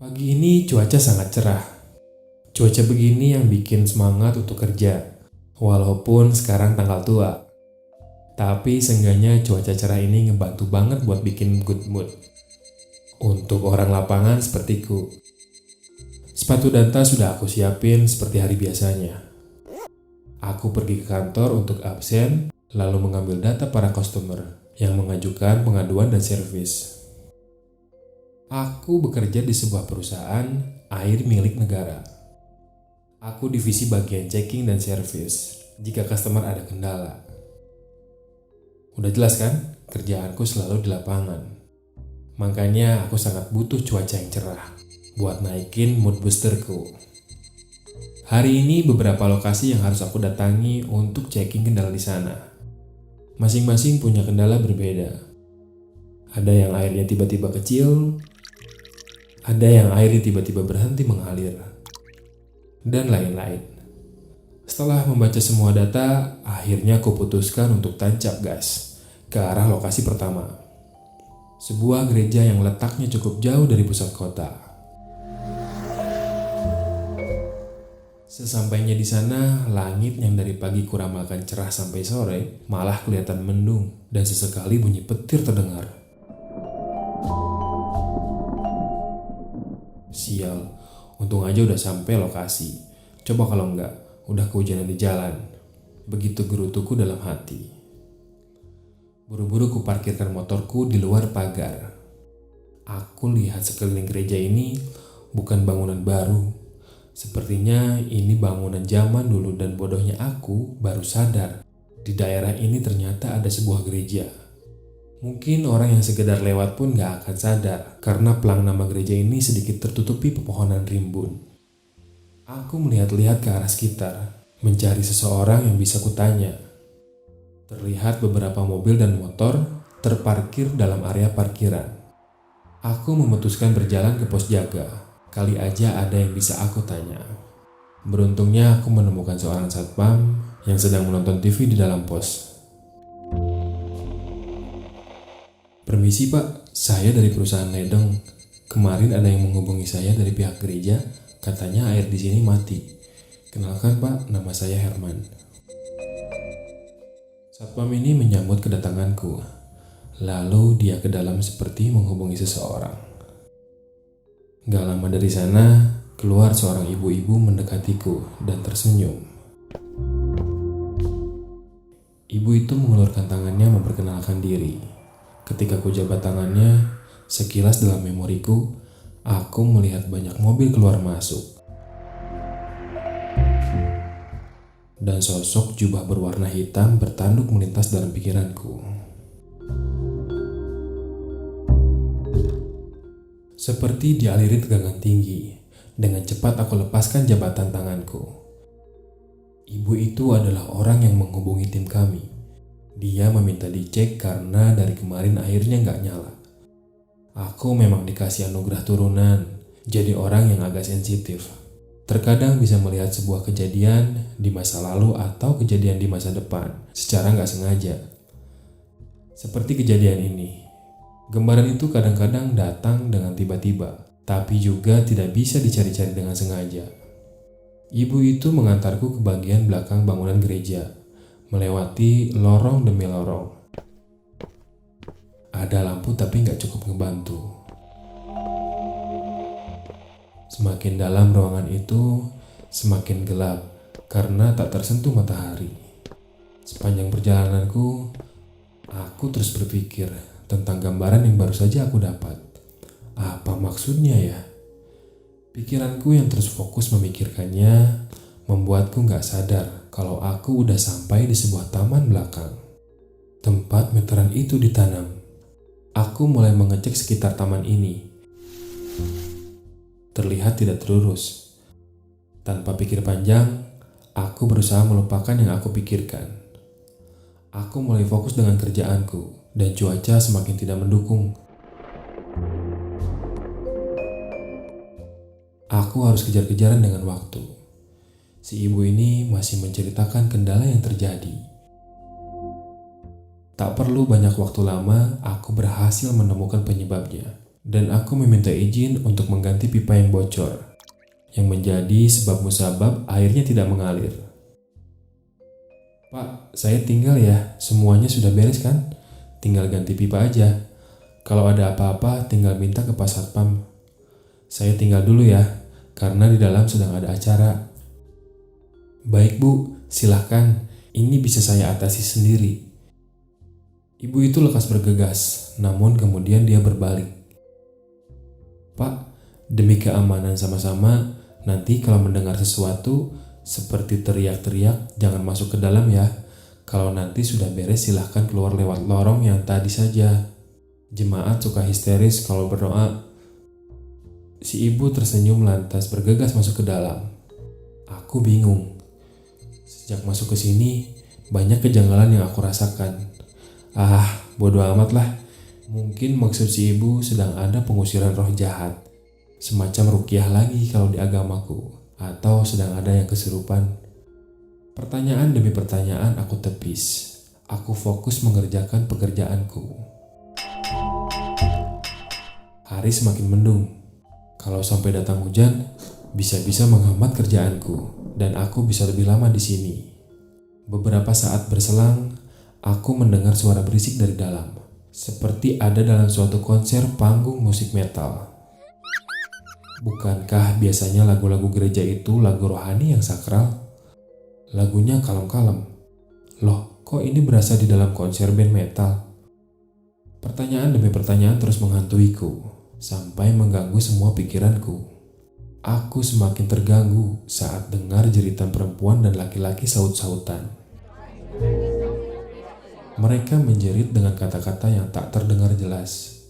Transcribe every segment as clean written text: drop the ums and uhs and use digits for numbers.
Pagi ini cuaca sangat cerah. Cuaca begini yang bikin semangat untuk kerja. Walaupun sekarang tanggal tua. Tapi seenggaknya cuaca cerah ini ngebantu banget buat bikin good mood. Untuk orang lapangan sepertiku. Sepatu dan tas sudah aku siapin seperti hari biasanya. Aku pergi ke kantor untuk absen, lalu mengambil data para customer yang mengajukan pengaduan dan servis. Aku bekerja di sebuah perusahaan air milik negara. Aku divisi bagian checking dan servis jika customer ada kendala. Udah jelas kan, kerjaanku selalu di lapangan. Makanya aku sangat butuh cuaca yang cerah buat naikin mood boosterku. Hari ini beberapa lokasi yang harus aku datangi untuk checking kendala di sana. Masing-masing punya kendala berbeda. Ada yang airnya tiba-tiba kecil, ada yang airnya tiba-tiba berhenti mengalir, dan lain-lain. Setelah membaca semua data, akhirnya aku putuskan untuk tancap gas ke arah lokasi pertama. Sebuah gereja yang letaknya cukup jauh dari pusat kota. Sesampainya di sana, langit yang dari pagi kuramalkan cerah sampai sore malah kelihatan mendung dan sesekali bunyi petir terdengar. Sial, untung aja udah sampai lokasi. Coba kalau enggak, udah kehujanan di jalan. Begitu gerutuku dalam hati. Buru-buru ku parkirkan motorku di luar pagar. Aku lihat sekeliling gereja ini bukan bangunan baru. Sepertinya ini bangunan zaman dulu dan bodohnya aku baru sadar di daerah ini ternyata ada sebuah gereja. Mungkin orang yang sekedar lewat pun gak akan sadar karena pelang nama gereja ini sedikit tertutupi pepohonan rimbun. Aku melihat-lihat ke arah sekitar, mencari seseorang yang bisa kutanya. Terlihat beberapa mobil dan motor terparkir dalam area parkiran. Aku memutuskan berjalan ke pos jaga. Kali aja ada yang bisa aku tanya. Beruntungnya aku menemukan seorang satpam yang sedang menonton TV di dalam pos. Permisi pak, saya dari perusahaan ledeng. Kemarin ada yang menghubungi saya dari pihak gereja, katanya air di sini mati. Kenalkan pak, nama saya Herman. Satpam ini menyambut kedatanganku. Lalu dia ke dalam seperti menghubungi seseorang. Gak lama dari sana, keluar seorang ibu-ibu mendekatiku dan tersenyum. Ibu itu mengulurkan tangannya memperkenalkan diri. Ketika ku jabat tangannya, sekilas dalam memoriku, aku melihat banyak mobil keluar masuk. Dan sosok jubah berwarna hitam bertanduk melintas dalam pikiranku. Seperti dialiri tegangan tinggi, dengan cepat aku lepaskan jabatan tanganku. Ibu itu adalah orang yang menghubungi tim kami. Dia meminta dicek karena dari kemarin airnya gak nyala. Aku memang dikasih anugerah turunan, jadi orang yang agak sensitif. Terkadang bisa melihat sebuah kejadian di masa lalu atau kejadian di masa depan secara gak sengaja. Seperti kejadian ini. Gambaran itu kadang-kadang datang dengan tiba-tiba, tapi juga tidak bisa dicari-cari dengan sengaja. Ibu itu mengantarku ke bagian belakang bangunan gereja, melewati lorong demi lorong. Ada lampu tapi gak cukup ngebantu. Semakin dalam ruangan itu, semakin gelap karena tak tersentuh matahari. Sepanjang perjalananku, aku terus berpikir tentang gambaran yang baru saja aku dapat. Apa maksudnya ya? Pikiranku yang terus fokus memikirkannya membuatku gak sadar kalau aku udah sampai di sebuah taman belakang. Tempat meteran itu ditanam. Aku mulai mengecek sekitar taman ini. Terlihat tidak terurus. Tanpa pikir panjang, aku berusaha melupakan yang aku pikirkan. Aku mulai fokus dengan kerjaanku. Dan cuaca semakin tidak mendukung. Aku harus kejar-kejaran dengan waktu. Si ibu ini masih menceritakan kendala yang terjadi. Tak perlu banyak waktu lama, aku berhasil menemukan penyebabnya. dan aku meminta izin untuk mengganti pipa yang bocor, yang menjadi sebab musabab airnya tidak mengalir. "Pak, saya tinggal ya, semuanya sudah beres kan? Tinggal ganti pipa aja. Kalau ada apa-apa tinggal minta ke Pak Satpam. Saya tinggal dulu ya, karena di dalam sedang ada acara." "Baik Bu, silahkan, ini bisa saya atasi sendiri." Ibu itu lekas bergegas, namun kemudian dia berbalik. "Pak, demi keamanan sama-sama, nanti kalau mendengar sesuatu seperti teriak-teriak jangan masuk ke dalam ya. Kalau nanti sudah beres silahkan keluar lewat lorong yang tadi saja. Jemaat suka histeris kalau berdoa." Si ibu tersenyum lantas bergegas masuk ke dalam. Aku bingung. Sejak masuk ke sini, banyak kejanggalan yang aku rasakan. Bodo amat lah. Mungkin maksud si ibu sedang ada pengusiran roh jahat. Semacam ruqyah lagi kalau di agamaku. Atau sedang ada yang kesurupan. Pertanyaan demi pertanyaan aku tepis. Aku fokus mengerjakan pekerjaanku. Hari semakin mendung. Kalau sampai datang hujan, bisa-bisa menghambat kerjaanku dan aku bisa lebih lama di sini. Beberapa saat berselang, aku mendengar suara berisik dari dalam, seperti ada dalam suatu konser panggung musik metal. Bukankah biasanya lagu-lagu gereja itu lagu rohani yang sakral? Lagunya kalem-kalem. Loh, kok ini berasa di dalam konser band metal? Pertanyaan demi pertanyaan terus menghantuiku, sampai mengganggu semua pikiranku. Aku semakin terganggu saat dengar jeritan perempuan dan laki-laki saut-sautan. Mereka menjerit dengan kata-kata yang tak terdengar jelas.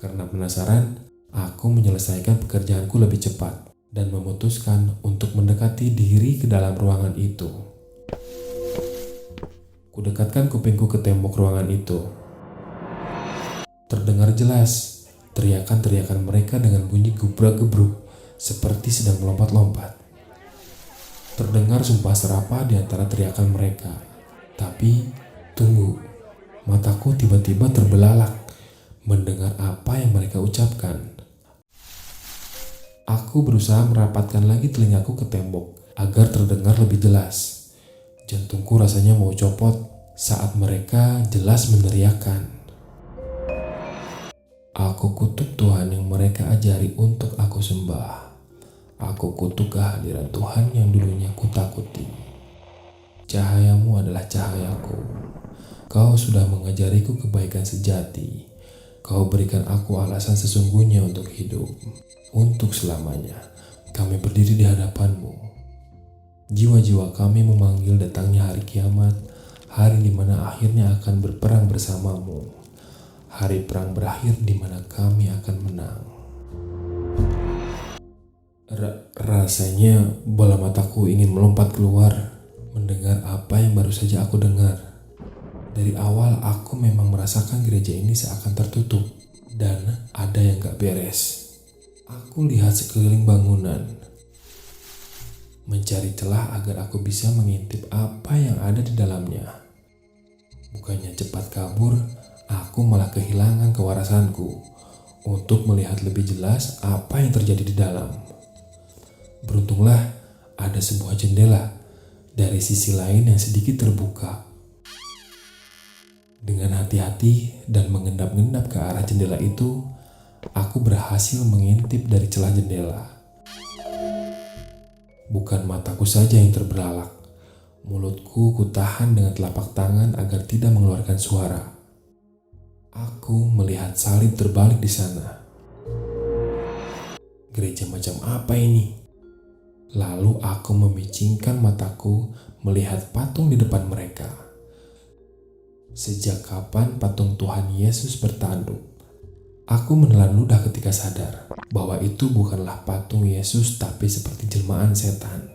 Karena penasaran, aku menyelesaikan pekerjaanku lebih cepat dan memutuskan untuk mendekati diri ke dalam ruangan itu. Kudekatkan kupingku ke tembok ruangan itu. Terdengar jelas teriakan-teriakan mereka dengan bunyi gebrak-gebruk seperti sedang melompat-lompat. Terdengar sumpah serapah di antara teriakan mereka. Tapi, tunggu, mataku tiba-tiba terbelalak mendengar apa yang mereka ucapkan. Aku berusaha merapatkan lagi telingaku ke tembok agar terdengar lebih jelas. Jantungku rasanya mau copot saat mereka jelas meneriakkan. "Aku kutuk Tuhan yang mereka ajari untuk aku sembah. Aku kutuk kehadiran Tuhan yang dulunya kutakuti. Cahayamu adalah cahayaku. Kau sudah mengajariku kebaikan sejati. Kau berikan aku alasan sesungguhnya untuk hidup. Untuk selamanya kami berdiri di hadapanmu. Jiwa-jiwa kami memanggil datangnya hari kiamat, hari di mana akhirnya akan berperang bersamamu. Hari perang berakhir di mana kami akan menang." Rasanya bola mataku ingin melompat keluar mendengar apa yang baru saja aku dengar. Dari awal aku memang merasakan gereja ini seakan tertutup dan ada yang gak beres. Aku lihat sekeliling bangunan, mencari celah agar aku bisa mengintip apa yang ada di dalamnya. Bukannya cepat kabur, aku malah kehilangan kewarasanku untuk melihat lebih jelas apa yang terjadi di dalam. Beruntunglah ada sebuah jendela dari sisi lain yang sedikit terbuka. Dengan hati-hati dan mengendap-endap ke arah jendela itu, aku berhasil mengintip dari celah jendela. Bukan mataku saja yang terbelalak, mulutku kutahan dengan telapak tangan agar tidak mengeluarkan suara. Aku melihat salib terbalik di sana. Gereja macam apa ini? Lalu aku memicingkan mataku melihat patung di depan mereka. Sejak kapan patung Tuhan Yesus bertanduk? Aku menelan ludah ketika sadar bahwa itu bukanlah patung Yesus tapi seperti jelmaan setan.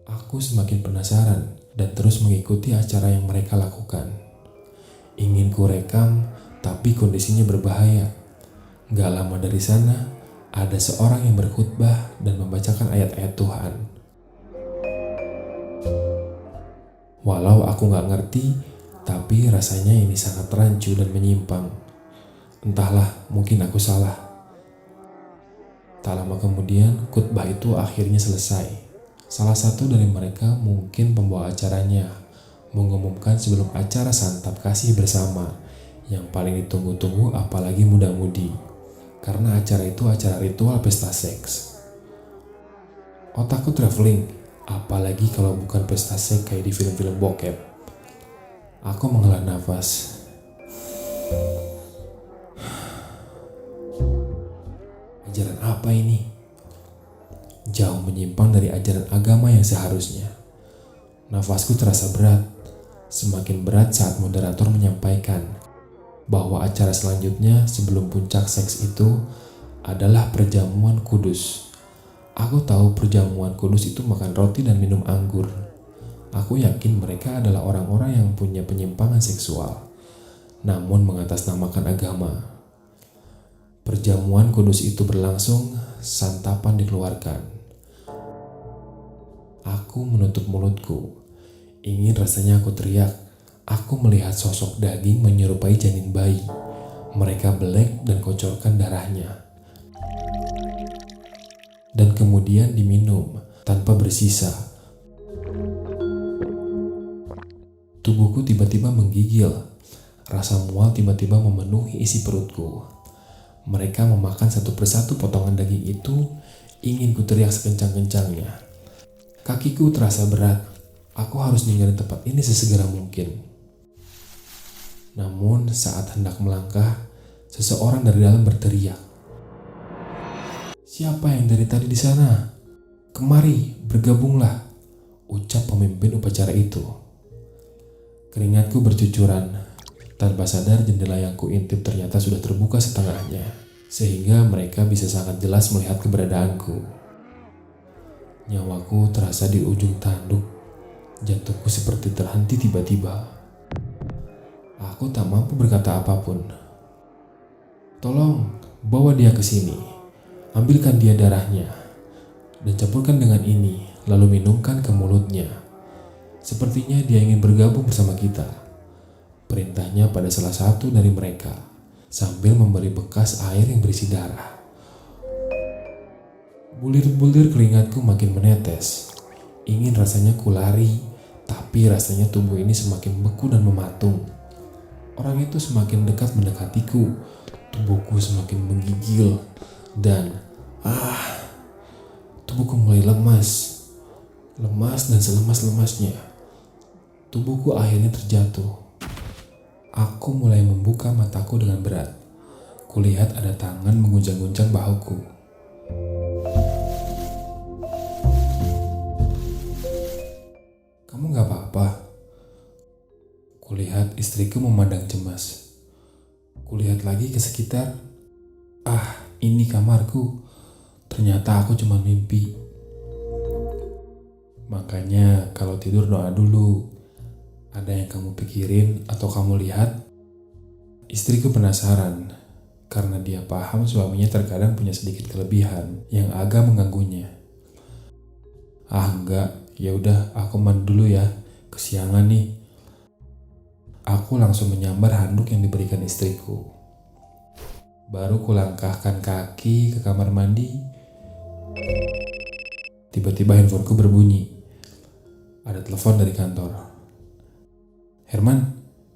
Aku semakin penasaran dan terus mengikuti acara yang mereka lakukan. Ingin kurekam, tapi kondisinya berbahaya. Gak lama dari sana, ada seorang yang berkhutbah dan membacakan ayat-ayat Tuhan. Walau aku gak ngerti, tapi rasanya ini sangat rancu dan menyimpang. Entahlah, mungkin aku salah. Tak lama kemudian, khutbah itu akhirnya selesai. Salah satu dari mereka, mungkin pembawa acaranya, mengumumkan sebelum acara santap kasih bersama yang paling ditunggu-tunggu apalagi muda-mudi. Karena acara itu acara ritual pesta seks. Otakku traveling, apalagi kalau bukan pesta seks kayak di film-film bokep. Aku menghela nafas. Ajaran apa ini? Jauh menyimpang dari ajaran agama yang seharusnya. Nafasku terasa berat, semakin berat saat moderator menyampaikan bahwa acara selanjutnya sebelum puncak seks itu adalah perjamuan kudus. Aku tahu perjamuan kudus itu makan roti dan minum anggur. Aku yakin mereka adalah orang-orang yang punya penyimpangan seksual, namun mengatasnamakan agama. Perjamuan kudus itu berlangsung, santapan dikeluarkan. Aku menutup mulutku. Ingin rasanya aku teriak. Aku melihat sosok daging menyerupai janin bayi. Mereka belek dan kocorkan darahnya. Dan kemudian diminum tanpa bersisa. Tubuhku tiba-tiba menggigil. Rasa mual tiba-tiba memenuhi isi perutku. Mereka memakan satu persatu potongan daging itu, ingin ku teriak sekencang-kencangnya. Kakiku terasa berat, aku harus ninggalin tempat ini sesegera mungkin. Namun saat hendak melangkah, seseorang dari dalam berteriak. "Siapa yang dari tadi di sana? Kemari, bergabunglah," ucap pemimpin upacara itu. Keringatku bercucuran. Tanpa sadar jendela yang kuintip ternyata sudah terbuka setengahnya, sehingga mereka bisa sangat jelas melihat keberadaanku. Nyawaku terasa di ujung tanduk, jantungku seperti terhenti tiba-tiba. Aku tak mampu berkata apapun. "Tolong, bawa dia ke sini, ambilkan dia darahnya, dan campurkan dengan ini, lalu minumkan ke mulutnya. Sepertinya dia ingin bergabung bersama kita," perintahnya pada salah satu dari mereka, sambil memberi bekas air yang berisi darah. Bulir-bulir keringatku makin menetes. Ingin rasanya kulari, tapi rasanya tubuh ini semakin beku dan mematung. Orang itu semakin dekat mendekatiku, tubuhku semakin menggigil, dan tubuhku mulai lemas dan selemas-lemasnya. Tubuhku akhirnya terjatuh. Aku mulai membuka mataku dengan berat. Kulihat ada tangan mengguncang-guncang bahuku. "Kamu gak apa-apa?" Kulihat istriku memandang cemas. Kulihat lagi ke sekitar. Ini kamarku. Ternyata aku cuma mimpi. Makanya kalau tidur doa dulu. Ada yang kamu pikirin atau kamu lihat? Istriku penasaran, karena dia paham suaminya terkadang punya sedikit kelebihan yang agak mengganggunya. Enggak, ya udah aku mandi dulu ya, kesiangan nih. Aku langsung menyambar handuk yang diberikan istriku. Baru kulangkahkan kaki ke kamar mandi. Tiba-tiba handphoneku berbunyi. Ada telepon dari kantor. "Herman,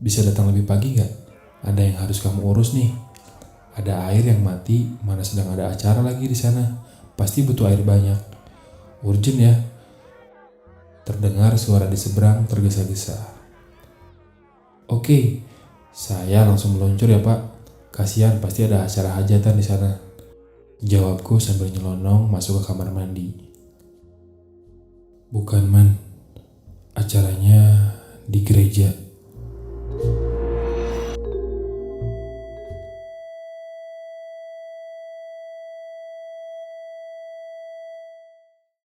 bisa datang lebih pagi gak? Ada yang harus kamu urus nih. Ada air yang mati, mana sedang ada acara lagi di sana. Pasti butuh air banyak. Urgent ya." Terdengar suara di seberang tergesa-gesa. "Oke, saya langsung meluncur ya Pak. Kasihan pasti ada acara hajatan di sana," jawabku sambil nyelonong masuk ke kamar mandi. "Bukan Man, acaranya di gereja."